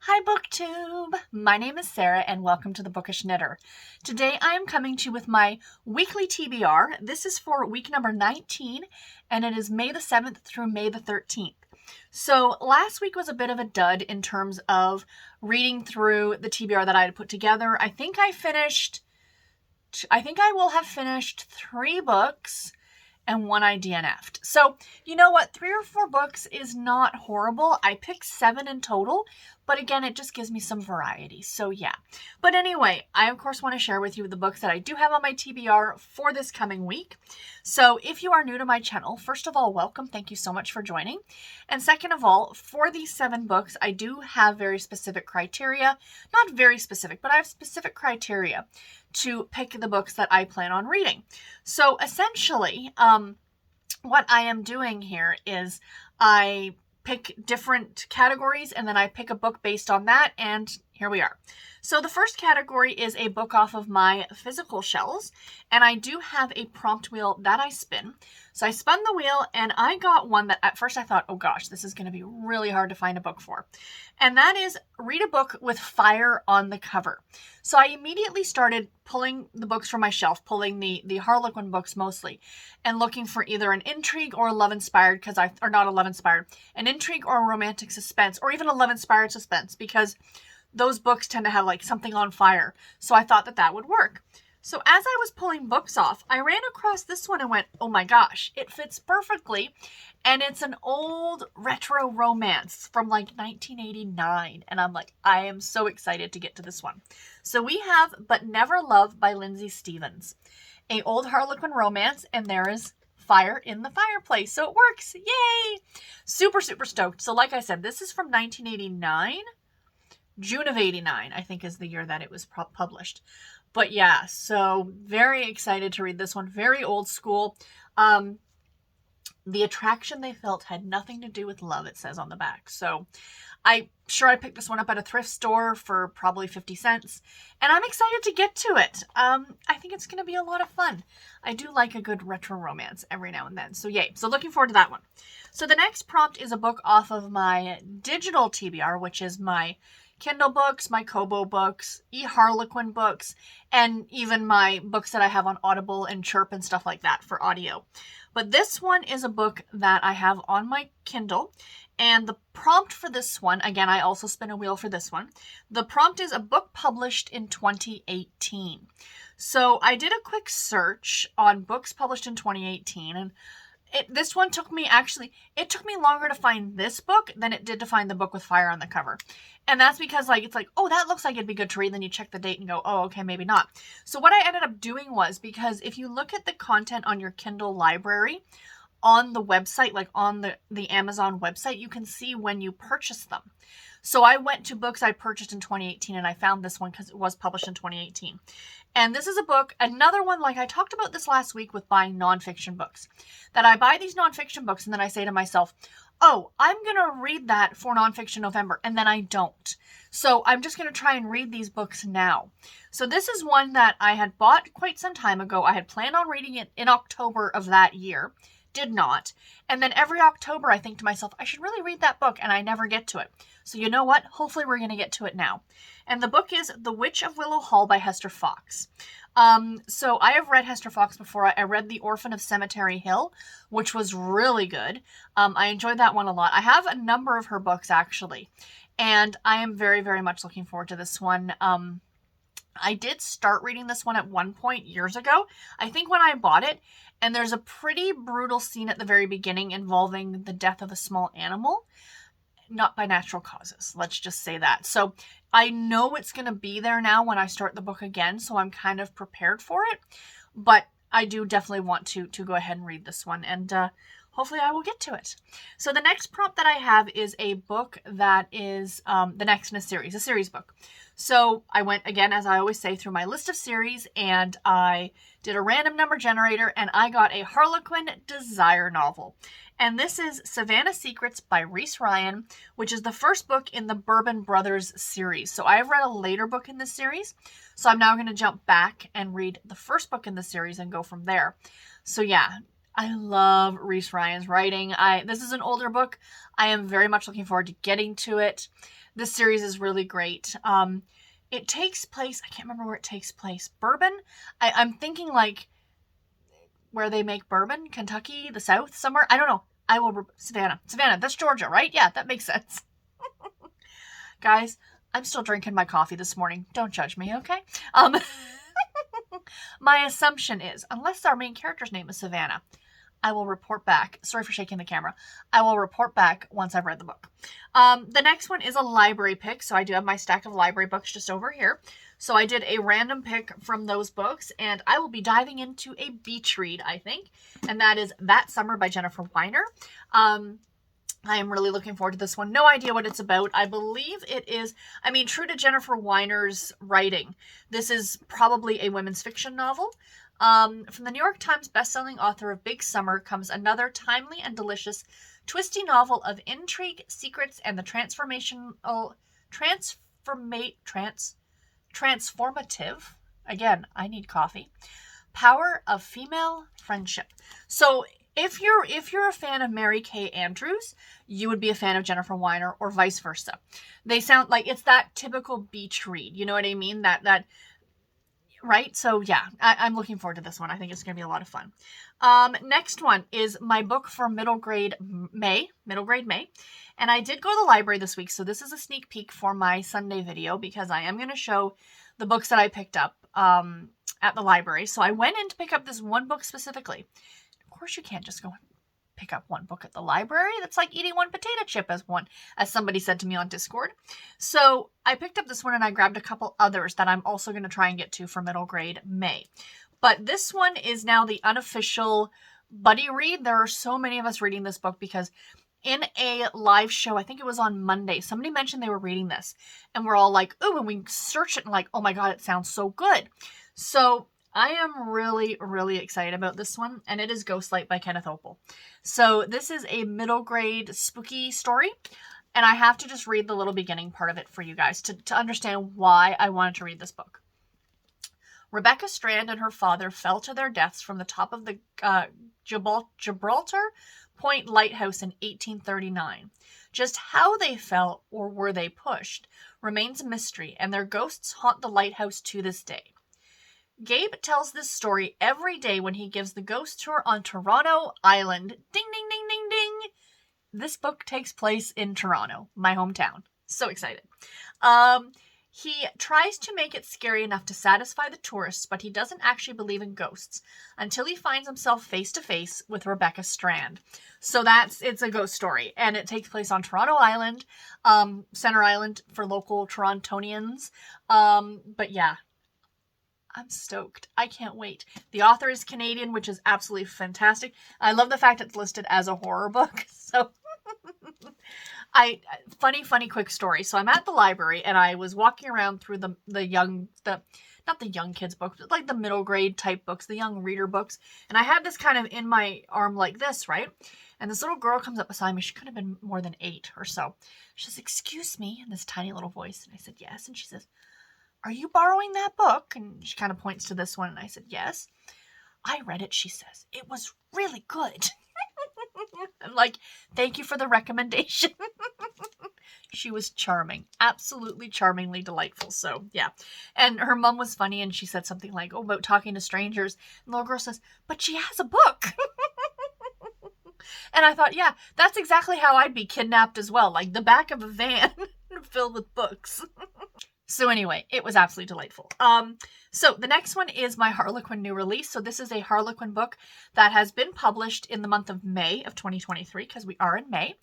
Hi BookTube! My name is Sarah and welcome to the Bookish Knitter. Today I am coming to you with my weekly TBR. This is for week number 19 and it is May the 7th through May the 13th. So last week was a bit of a dud in terms of reading through the TBR that I had put together. I think I will have finished 3 books and 1 I DNF'd. So, you know what? 3 or 4 books is not horrible. I picked 7 in total, but again, it just gives me some variety. So yeah. But anyway, I of course want to share with you the books that I do have on my TBR for this coming week. So if you are new to my channel, first of all, welcome. Thank you so much for joining. And second of all, for these 7 books, I do have very specific criteria. Not very specific, but I have specific criteria to pick the books that I plan on reading. So essentially, what I am doing here is I pick different categories and then I pick a book based on that, and here we are. So the first category is a book off of my physical shelves, and I do have a prompt wheel that I spin. So I spun the wheel and I got one that at first I thought, oh gosh, this is going to be really hard to find a book for. And that is read a book with fire on the cover. So I immediately started pulling the books from my shelf, pulling the Harlequin books mostly, and looking for either an intrigue or a love-inspired, or not a love-inspired, an intrigue or a romantic suspense, or even a love-inspired suspense, because those books tend to have like something on fire. So I thought that that would work. So as I was pulling books off, I ran across this one and went, oh my gosh, it fits perfectly. And it's an old retro romance from like 1989. And I'm like, I am so excited to get to this one. So we have But Never Love by Lynsey Stevens, a old Harlequin romance, and there is fire in the fireplace. So it works. Yay! Super, super stoked. So like I said, this is from 1989. June of 89, I think, is the year that it was published. But yeah, so very excited to read this one. Very old school. The attraction they felt had nothing to do with love, it says on the back. So I picked this one up at a thrift store for probably 50 cents. And I'm excited to get to it. I think it's going to be a lot of fun. I do like a good retro romance every now and then. So yay. So looking forward to that one. So the next prompt is a book off of my digital TBR, which is my Kindle books, my Kobo books, eHarlequin books, and even my books that I have on Audible and Chirp and stuff like that for audio. But this one is a book that I have on my Kindle, and the prompt for this one, again, I also spin a wheel for this one. The prompt is a book published in 2018. So I did a quick search on books published in 2018, and this one took me longer to find this book than it did to find the book with fire on the cover. And that's because it's like, oh, that looks like it'd be good to read. Then you check the date and go, oh, okay, maybe not. So what I ended up doing was, because if you look at the content on your Kindle library on the website, like on the Amazon website, you can see when you purchase them. So I went to books I purchased in 2018 and I found this one because it was published in 2018. And this is a book, another one, like I talked about this last week with buying nonfiction books, that I buy these nonfiction books and then I say to myself, oh, I'm going to read that for Nonfiction November, and then I don't. So I'm just going to try and read these books now. So this is one that I had bought quite some time ago. I had planned on reading it in October of that year. Did not. And then every October I think to myself, I should really read that book, and I never get to it. So you know what? Hopefully we're going to get to it now. And the book is The Witch of Willow Hall by Hester Fox. So I have read Hester Fox before. I read The Orphan of Cemetery Hill, which was really good. I enjoyed that one a lot. I have a number of her books actually, and I am very, very much looking forward to this one. I did start reading this one at one point years ago, I think when I bought it, and there's a pretty brutal scene at the very beginning involving the death of a small animal. Not by natural causes, let's just say that. So I know it's going to be there now when I start the book again, so I'm kind of prepared for it. But I do definitely want to go ahead and read this one, and hopefully I will get to it. So the next prompt that I have is a book that is the next in a series book. So I went, again, as I always say, through my list of series, and I did a random number generator, and I got a Harlequin desire novel. And this is Savannah Secrets by Reese, which is the first book in the Bourbon Brothers series. So I have read a later book in this series, so I'm now going to jump back and read the first book in the series and go from there. So yeah, I love Reese Ryan's writing. This is an older book. I am very much looking forward to getting to it. This series is really great. It takes place, I can't remember where it takes place. Bourbon? I'm thinking like where they make bourbon, Kentucky, the South, somewhere. I don't know. Savannah, that's Georgia, right? Yeah, that makes sense. Guys, I'm still drinking my coffee this morning. Don't judge me, okay? My assumption is, unless our main character's name is Savannah, I will report back. Sorry for shaking the camera. I will report back once I've read the book. The next one is a library pick. So I do have my stack of library books just over here. So I did a random pick from those books, and I will be diving into a beach read, I think. And that is That Summer by Jennifer Weiner. I am really looking forward to this one. No idea what it's about. I believe it is, true to Jennifer Weiner's writing, this is probably a women's fiction novel. From the New York Times bestselling author of Big Summer comes another timely and delicious, twisty novel of intrigue, secrets, and the transformative, again, I need coffee, power of female friendship. So if you're a fan of Mary Kay Andrews, you would be a fan of Jennifer Weiner, or vice versa. They sound like it's that typical beach read. You know what I mean? That right? So yeah, I'm looking forward to this one. I think it's going to be a lot of fun. Next one is my book for middle grade May. And I did go to the library this week, so this is a sneak peek for my Sunday video, because I am going to show the books that I picked up at the library. So I went in to pick up this one book specifically. Of course, you can't just go and pick up one book at the library. That's like eating one potato chip, as somebody said to me on Discord. So I picked up this one, and I grabbed a couple others that I'm also going to try and get to for middle grade May. But this one is now the unofficial buddy read. There are so many of us reading this book because in a live show, I think it was on Monday, somebody mentioned they were reading this, and we're all like, ooh, and we search it and like, oh my God, it sounds so good. So I am really, really excited about this one, and it is Ghostlight by Kenneth Oppel. So this is a middle grade spooky story, and I have to just read the little beginning part of it for you guys to understand why I wanted to read this book. Rebecca Strand and her father fell to their deaths from the top of the Gibraltar Point Lighthouse in 1839. Just how they fell, or were they pushed, remains a mystery, and their ghosts haunt the lighthouse to this day. Gabe tells this story every day when he gives the ghost tour on Toronto Island. Ding, ding, ding, ding, ding. This book takes place in Toronto, my hometown. So excited. He tries to make it scary enough to satisfy the tourists, but he doesn't actually believe in ghosts until he finds himself face to face with Rebecca Strand. So it's a ghost story, and it takes place on Toronto Island, Center Island for local Torontonians. But yeah, I'm stoked. I can't wait. The author is Canadian, which is absolutely fantastic. I love the fact it's listed as a horror book. So funny quick story. So I'm at the library, and I was walking around through not the young kids books, but like the middle grade type books, the young reader books. And I had this kind of in my arm like this, right? And this little girl comes up beside me. She could have been more than 8 or so. She says, "Excuse me," in this tiny little voice. And I said, "Yes." And she says, "Are you borrowing that book?" And she kind of points to this one. And I said, "Yes." "I read it," she says. "It was really good." I'm like, "Thank you for the recommendation." She was charming, absolutely charmingly delightful. So yeah. And her mom was funny, and she said something like, "Oh, about talking to strangers." And the little girl says, "But she has a book." And I thought, yeah, that's exactly how I'd be kidnapped as well. Like the back of a van filled with books. So anyway, it was absolutely delightful. So the next one is my Harlequin new release. So this is a Harlequin book that has been published in the month of May of 2023, because we are in May.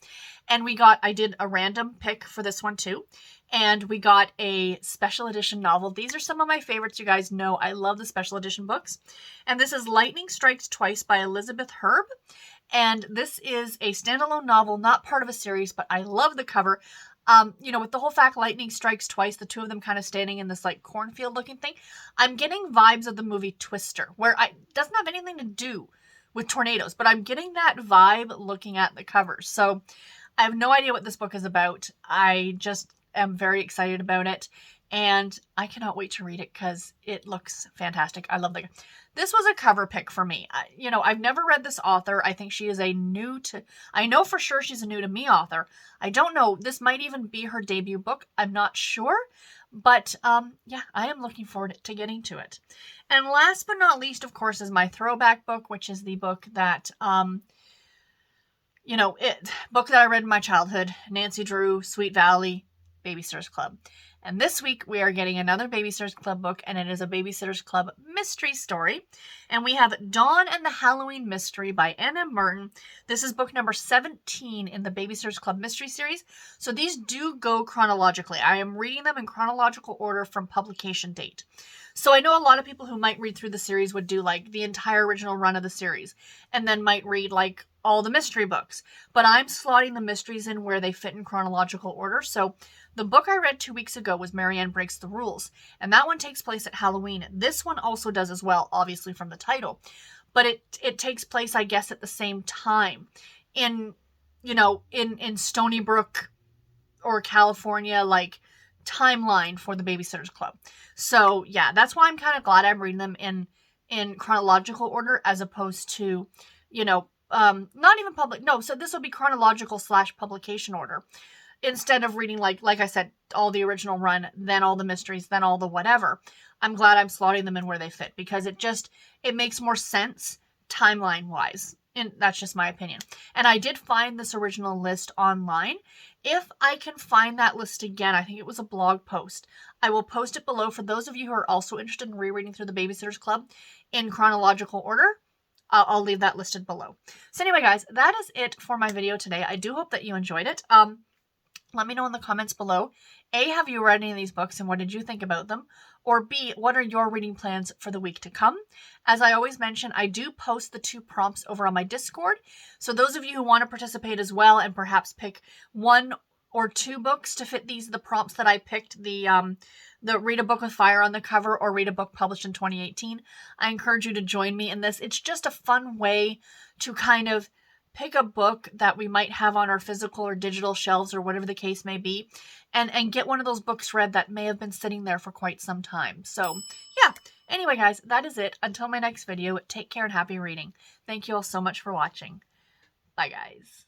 And I did a random pick for this one too. And we got a special edition novel. These are some of my favorites. You guys know I love the special edition books. And this is Lightning Strikes Twice by Elizabeth Hrib. And this is a standalone novel, not part of a series, but I love the cover. With the whole fact lightning strikes twice, the two of them kind of standing in this like cornfield looking thing, I'm getting vibes of the movie Twister, where it doesn't have anything to do with tornadoes, but I'm getting that vibe looking at the cover. So I have no idea what this book is about. I just am very excited about it. And I cannot wait to read it because it looks fantastic. I love this was a cover pick for me. I've never read this author. I think she is I know for sure she's a new to me author. I don't know. This might even be her debut book. I'm not sure. But yeah, I am looking forward to getting to it. And last but not least, of course, is my throwback book, which is the book that, book that I read in my childhood, Nancy Drew, Sweet Valley, Babysitter's Club. And this week we are getting another Babysitter's Club book, and it is a Babysitter's Club mystery story. And we have Dawn and the Halloween Mystery by N.M. Merton. This is book number 17 in the Babysitter's Club mystery series. So these do go chronologically. I am reading them in chronological order from publication date. So I know a lot of people who might read through the series would do like the entire original run of the series and then might read like all the mystery books. But I'm slotting the mysteries in where they fit in chronological order. So the book I read 2 weeks ago was Marianne Breaks the Rules, and that one takes place at Halloween. This one also does as well, obviously from the title, but it takes place, I guess, at the same time in Stony Brook or California, like timeline for the Babysitter's Club. So yeah, that's why I'm kind of glad I'm reading them in chronological order as opposed to, not even public. No, so this will be chronological / publication order. Instead of reading, like I said, all the original run, then all the mysteries, then all the whatever. I'm glad I'm slotting them in where they fit because it makes more sense timeline-wise. And that's just my opinion. And I did find this original list online. If I can find that list again, I think it was a blog post, I will post it below for those of you who are also interested in rereading through the Babysitter's Club in chronological order. I'll leave that listed below. So anyway, guys, that is it for my video today. I do hope that you enjoyed it. Let me know in the comments below, A, have you read any of these books and what did you think about them? Or B, what are your reading plans for the week to come? As I always mention, I do post the 2 prompts over on my Discord. So those of you who want to participate as well and perhaps pick 1 or 2 books to fit the prompts that I picked, the Read a Book with Fire on the cover or read a book published in 2018, I encourage you to join me in this. It's just a fun way to kind of pick a book that we might have on our physical or digital shelves or whatever the case may be, and get one of those books read that may have been sitting there for quite some time. So yeah, anyway guys, that is it. Until my next video, take care and happy reading. Thank you all so much for watching. Bye guys.